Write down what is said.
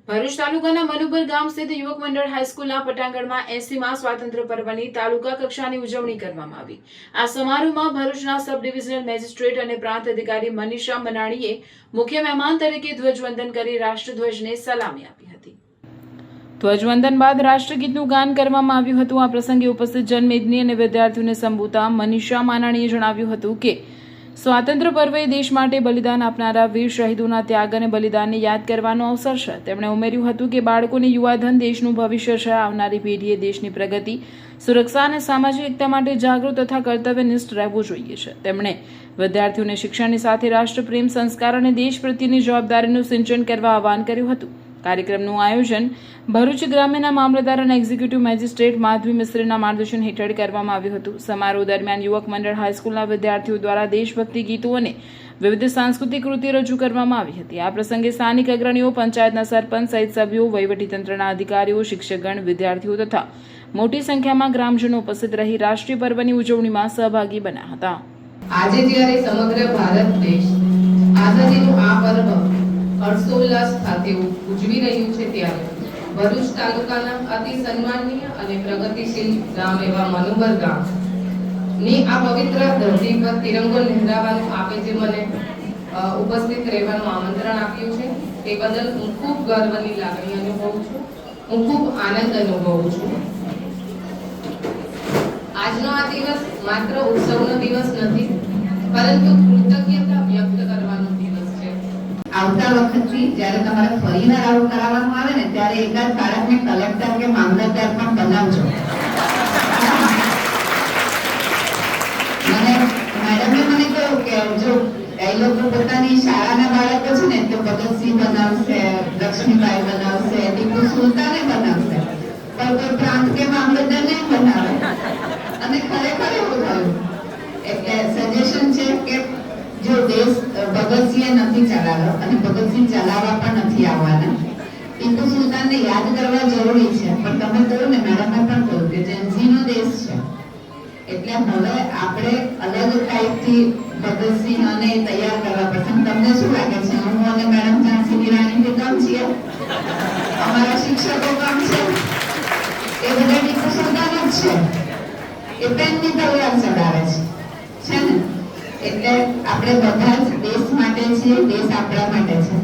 ભરૂચ તાલુકાના મનુબર ગામ સ્થિત યુવક મંડળ હાઈસ્કૂલના પટાંગણમાં 80માં સ્વાતંત્ર્ય પર્વની તાલુકા કક્ષાની ઉજવણી કરવામાં આવી। આ સમારોહમાં ભરૂચના સબ ડિવિઝનલ મેજિસ્ટ્રેટ અને પ્રાંત અધિકારી મનીષા મનાણીએ મુખ્ય મહેમાન તરીકે ધ્વજવંદન કરી રાષ્ટ્રધ્વજને સલામી આપી હતી। ધ્વજવંદન બાદ રાષ્ટ્રગીતનું ગાન કરવામાં આવ્યું હતું। આ પ્રસંગે ઉપસ્થિત જનમેદની અને વિદ્યાર્થીઓને સંબોધતા મનીષા મનાણીએ જણાવ્યું હતું કે સ્વાતંત્ર્ય પર્વ એ દેશ માટે બલિદાન આપનારા વીર શહીદોના ત્યાગ અને બલિદાનને યાદ કરવાનો અવસર છે। તેમણે ઉમેર્યું હતું કે બાળકોને યુવાધન દેશનું ભવિષ્ય છે। આવનારી પેઢીએ દેશની પ્રગતિ, સુરક્ષા અને સામાજિક એકતા માટે જાગૃત તથા કર્તવ્યનિષ્ઠ રહેવું જોઈએ છે। તેમણે વિદ્યાર્થીઓને શિક્ષણની સાથે રાષ્ટ્રપ્રેમ, સંસ્કાર અને દેશ પ્રત્યેની જવાબદારીનું સિંચન કરવા આહ્વાન કર્યું હતું। કાર્યક્રમનું આયોજન ભરૂચ ગ્રામ્યના મામલતદાર અને એક્ઝિક્યુટિવ મેજિસ્ટ્રેટ માધવી મિસ્ત્રીના માર્ગદર્શન હેઠળ કરવામાં આવ્યું હતું। સમારોહ દરમિયાન યુવક મંડળ હાઈસ્કૂલના વિદ્યાર્થીઓ દ્વારા દેશભક્તિ ગીતો અને વિવિધ સાંસ્કૃતિક કૃતિ રજૂ કરવામાં આવી હતી। આ પ્રસંગે સ્થાનિક અગ્રણીઓ, પંચાયતના સરપંચ સહિત સભ્યો, વહીવટીતંત્રના અધિકારીઓ, શિક્ષકગણ, વિદ્યાર્થીઓ તથા મોટી સંખ્યામાં ગ્રામજનો ઉપસ્થિત રહી રાષ્ટ્રીય પર્વની ઉજવણીમાં સહભાગી બન્યા હતા। આજે જ્યારે સમગ્ર ભારત દેશ આઝાદીનું આ પર્વ હર્ષોલ્લાસ સાથે ઉજવી રહ્યું છે, ત્યારે ભરૂચ તાલુકાના અતિ સન્માનનીય અને પ્રગતિશીલ ગામ એવા મનુબર ગામ ની આ પવિત્ર ધરતી પર તિરંગો લહેરાવવાનું આપે જે મને ઉપસ્થિત રહેવાનું આમંત્રણ આપ્યું છે, તે બદલ હું ખૂબ ગર્વની લાગણી અનુભવું છું। હું ખૂબ આનંદ અનુભવું છું। આજનો આ દિવસ માત્ર ઉત્સવનો દિવસ નથી, પરંતુ કૃતજ્ઞતા વ્યક્ત કરવાનો દિવસ છે। આવતા વખતથી જ્યારે તમારે ફરીવાર આવું કરાવવાનું આવે ને, ત્યારે એકાદ બાળકને કલેક્ટર કે મામલતદાર પણ બનાવજો। મને કહ્યું કે જો એ લોકો પોતાની શાળાના બાળકો છે ને, તો ભગતસિંહ બનાવશે, લક્ષ્મીબાઈ બનાવશે, ટીપુ સુલતાને બનાવશે, પણ કોઈ પ્રાંત કે મામલતદાર નહીં બનાવે। અને ખરેખર એવું થયું। એટલે સજેશન છે કે જો દેશ ભગતસિંહે નથી ચલાવ્યો અને ભગતસિંહ ચલાવવા પણ નથી આવવાના, ટીપુ સુલતાનને યાદ કરવા જરૂરી છે, પણ તમે કહ્યું ને, મેડમે પણ કહ્યું કે જેન્ઝીનો દેશ છે, એટલે હવે આપણે અલગ ટાઈપથી ભગતસિંહ અને તૈયાર કરવા પડશે। તમને શું લાગે છે? હું અને મેડમ ઝાંસીની રાણી કામ છીએ, અમારા શિક્ષકો કામ છે, એ બધા ટીપુ સુલતાન જ છે, એ પેનની તલવાર ચડાવે છે ને। એટલે આપણે બધા જ દેશ માટે છીએ, દેશ આપણા માટે છે।